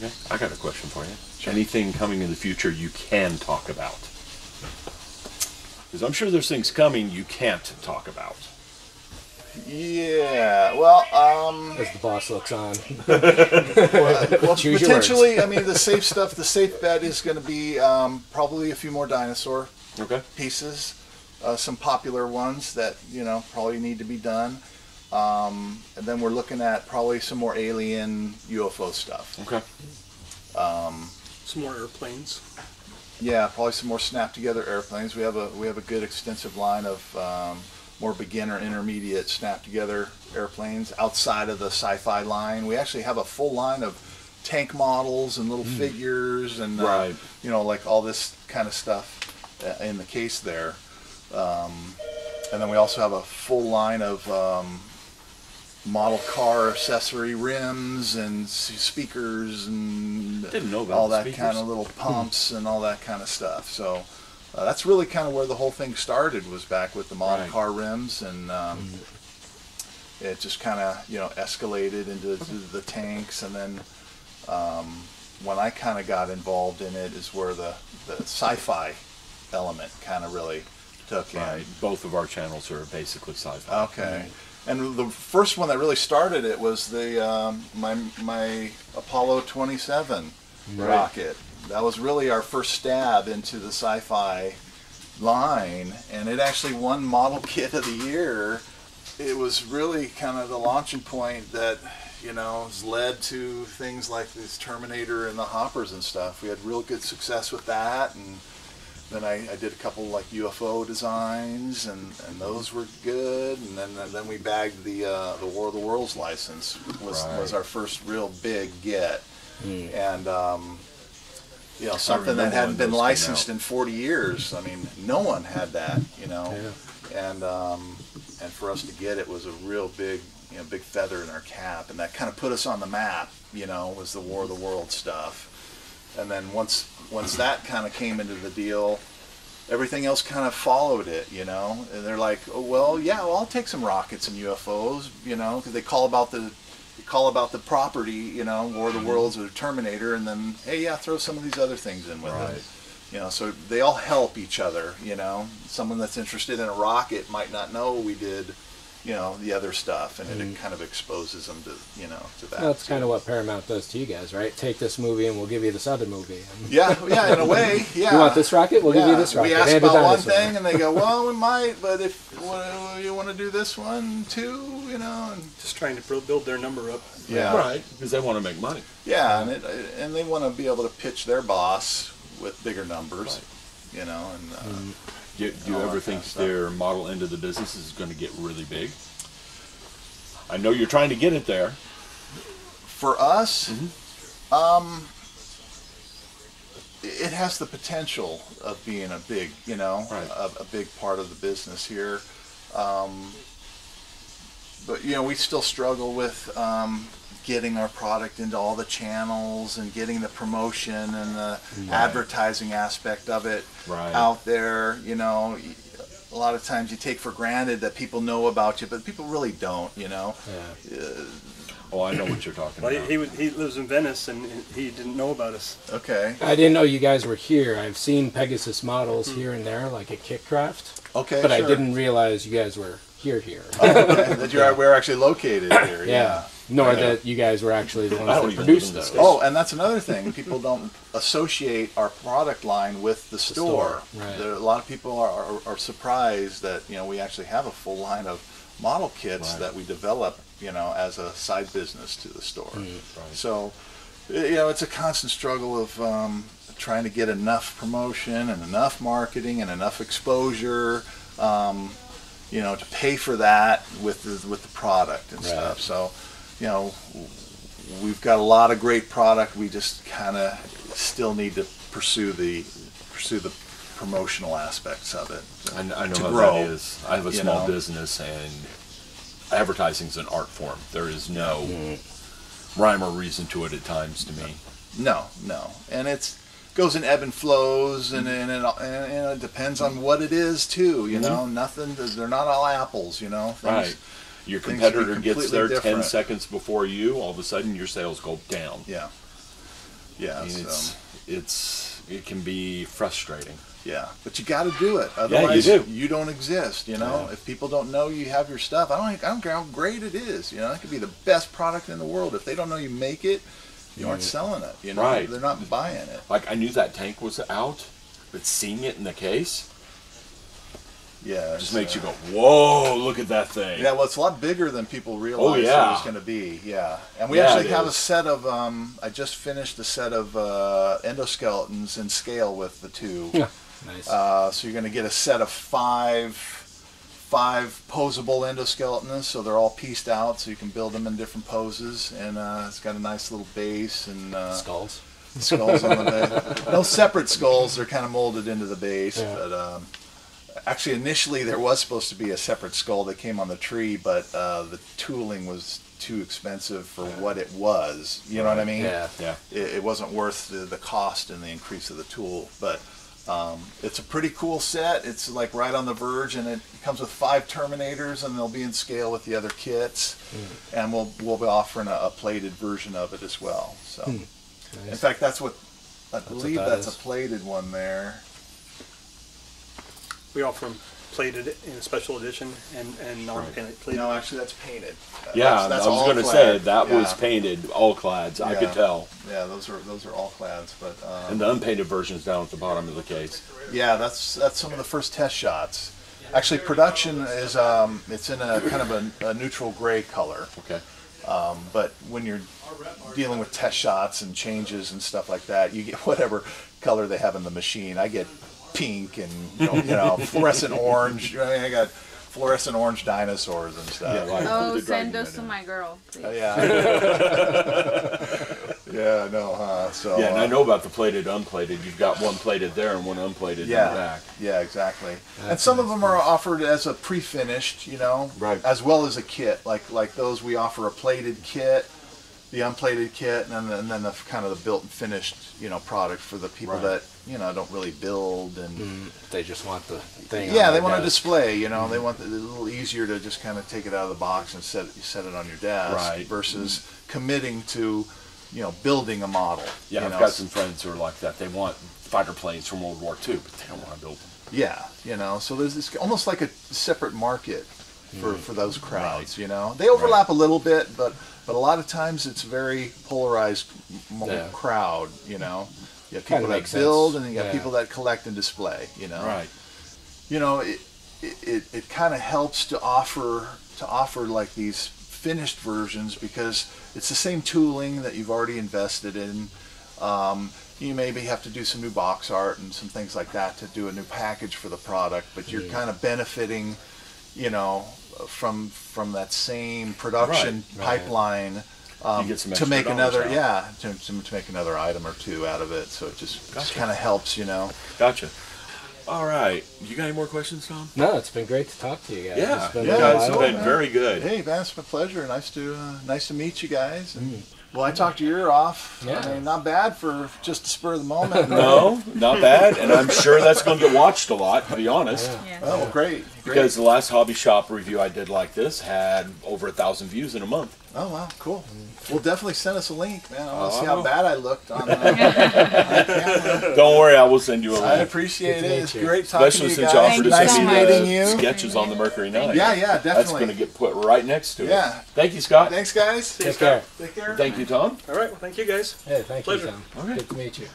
Okay. I got a question for you. Sure. Anything coming in the future you can talk about? Because I'm sure there's things coming you can't talk about. Yeah, well, as the boss looks on. well potentially, I mean, the safe stuff, the safe bet is going to be probably a few more dinosaur pieces, some popular ones that, you know, probably need to be done. And then we're looking at probably some more alien UFO stuff. Okay. Some more airplanes. Yeah, probably some more snap together airplanes. We have a good extensive line of more beginner, intermediate, snap-together airplanes outside of the sci-fi line. We actually have a full line of tank models and little figures and, you know, like all this kind of stuff in the case there. And then we also have a full line of model car accessory rims and speakers and all that kind of little pumps and all that kind of stuff. So that's really kind of where the whole thing started, was back with the model car rims, and it just kind of, you know, escalated into the tanks, and then when I kind of got involved in it is where the sci-fi element kind of really took in. Both of our channels are basically sci-fi. Okay. And the first one that really started it was the my Apollo 27 rocket. That was really our first stab into the sci-fi line, and it actually won Model Kit of the Year. It was really kind of the launching point that, you know, has led to things like this Terminator and the hoppers and stuff. We had real good success with that, and then I did a couple like UFO designs, and those were good. And then we bagged the War of the Worlds license. Was our first real big get, and you know, something that hadn't been licensed in 40 years. I mean, no one had that, you know, and for us to get it was a real big, you know, big feather in our cap, and that kind of put us on the map, you know, was the War of the Worlds stuff. And then once that kind of came into the deal, everything else kind of followed it, you know. And they're like, oh, well, yeah, well, I'll take some rockets and UFOs, you know, because they call about the property, you know, War of the Worlds or Terminator, and then, hey, yeah, throw some of these other things in with it. You know, so they all help each other, you know. Someone that's interested in a rocket might not know we did, you know, the other stuff, and it kind of exposes them to, you know, to that. Well, that's kind of what Paramount does to you guys, right? Take this movie and we'll give you this other movie. Yeah, in a way, yeah. You want this rocket? We'll give you this rocket. We ask about one thing, and they go, well, we might, but if you want to do this one too, you know. And just trying to build their number up. Yeah. Right, because they want to make money. Yeah, and they want to be able to pitch their boss with bigger numbers, you know. And do you ever think their model end of the business is going to get really big? I know you're trying to get it there. For us, it has the potential of being a big, you know, a big part of the business here. But, you know, we still struggle with getting our product into all the channels and getting the promotion and the advertising aspect of it out there. You know, a lot of times you take for granted that people know about you, but people really don't, you know. Oh, I know what you're talking about. He lives in Venice, and he didn't know about us. Okay. I didn't know you guys were here. I've seen Pegasus models here and there, like at Kickcraft. Okay, but I didn't realize you guys were here. Okay. That we're actually located here. Yeah. Nor that you guys were actually the ones that produced those. Oh, and that's another thing. People don't associate our product line with the store. Right. A lot of people are surprised that, you know, we actually have a full line of model kits that we develop, you know, as a side business to the store. So, you know, it's a constant struggle of trying to get enough promotion and enough marketing and enough exposure, you know, to pay for that with the product and stuff. So, you know, we've got a lot of great product. We just kind of still need to pursue the promotional aspects of it. I know how that is. I have a small business, and advertising's an art form. There is no rhyme or reason to it at times to me. No, and it goes in ebb and flows, and it depends on what it is too. You know, they're not all apples. You know, Your competitor gets there 10 seconds before you, all of a sudden your sales go down. Yeah. Yeah, I mean, so. it can be frustrating. Yeah, but you got to do it. Otherwise, you do. you don't exist. You know, if people don't know you have your stuff, I don't care how great it is. You know, it could be the best product in the world. If they don't know you make it, you aren't selling it. You know, Right. They're not buying it. Like, I knew that tank was out, but seeing it in the case Yeah, just makes you go, whoa, look at that thing. Yeah, well, it's a lot bigger than people realized it yeah. was going to be. Yeah, and we Yeah, actually it have a is. set of. I just finished a set of endoskeletons in scale with the two. Yeah. Nice. So you're going to get a set of five posable endoskeletons. So they're all pieced out, so you can build them in different poses. And it's got a nice little base and Skulls. skulls on the base. No separate skulls. They're kind of molded into the base. Yeah. But actually, initially there was supposed to be a separate skull that came on the tree, but the tooling was too expensive for what it was. You know what I mean? Yeah. Yeah. It wasn't worth the cost and the increase of the tool. But it's a pretty cool set. It's like right on the verge, and it comes with 5 Terminators, and they'll be in scale with the other kits. And we'll be offering a plated version of it as well. So, Nice. in fact, that's what I believe that that's is. a plated one there. We offer them plated in a special edition and non-painted plated. No, actually, that's painted. Yeah, That's I was all going to clad. say that was Yeah. painted, all clads. I could Yeah. tell. Yeah, those are all clads, but And the unpainted version is down at the bottom of the case. yeah, that's some of the first test shots. Actually, production is it's in a kind of a neutral gray color, Okay. but when you're dealing with test shots and changes and stuff like that, you get whatever color they have in the machine. I get pink and fluorescent orange. I mean, I got fluorescent orange dinosaurs and stuff. Yeah, like Oh, the send dragon those to in it. my girl, please. Yeah. Yeah, no, so Yeah, and I know about the plated, unplated. You've got one plated there and one unplated in the back. Yeah, exactly. And some of them are offered as a pre-finished, Right. as well as a kit. Like those, we offer a plated kit, the unplated kit, and then the kind of the built and finished, product for the people Right. that don't really build and. They just want the thing. Yeah, on they their want to desk. display. They want it a little easier to just kind of take it out of the box and set it on your desk Right. versus committing to, building a model. Yeah, I've got some friends who are like that. They want fighter planes from World War II, but they don't want to build them. Yeah, so there's this almost like a separate market for those crowds. They overlap a little bit, but a lot of times it's a very polarized crowd. You have people that makes build, sense. and you got Yeah. people that collect and display. Right. It kind of helps to offer like these finished versions because it's the same tooling that you've already invested in. You maybe have to do some new box art and some things like that to do a new package for the product, but you're kind of benefiting, from that same production Right. pipeline. You get some to extra make dollars another, out. to make another item or two out of it. So it just Gotcha. kind of helps, Gotcha. All right. You got any more questions, Tom? No, it's been great to talk to you guys. Yeah, It's been you a guys while. have been very good. Hey, man, it's my pleasure. Nice to meet you guys. And, well, I talked your ear off. Yeah. I mean, not bad for just the spur of the moment. No, not bad. And I'm sure that's going to get watched a lot, to be honest. Yeah. Oh, well, great. Because the last hobby shop review I did like this had over 1,000 views in a month. Oh, wow, cool. Well, definitely send us a link, man. I want to see I how will. bad I looked on camera. Don't worry, I will send you a I link. appreciate Good it. to meet It's you. great talking Especially to you since you guys. offered to Nice send me meeting the you. sketches on the Mercury Night. Yeah, That's definitely. going to get put right next to it. Yeah. Thank you, Scott. Thanks, guys. Take care. Take care. Thank you, Tom. All right, well, thank you guys. Hey, thank Pleasure. you, Tom. Okay. Good to meet you.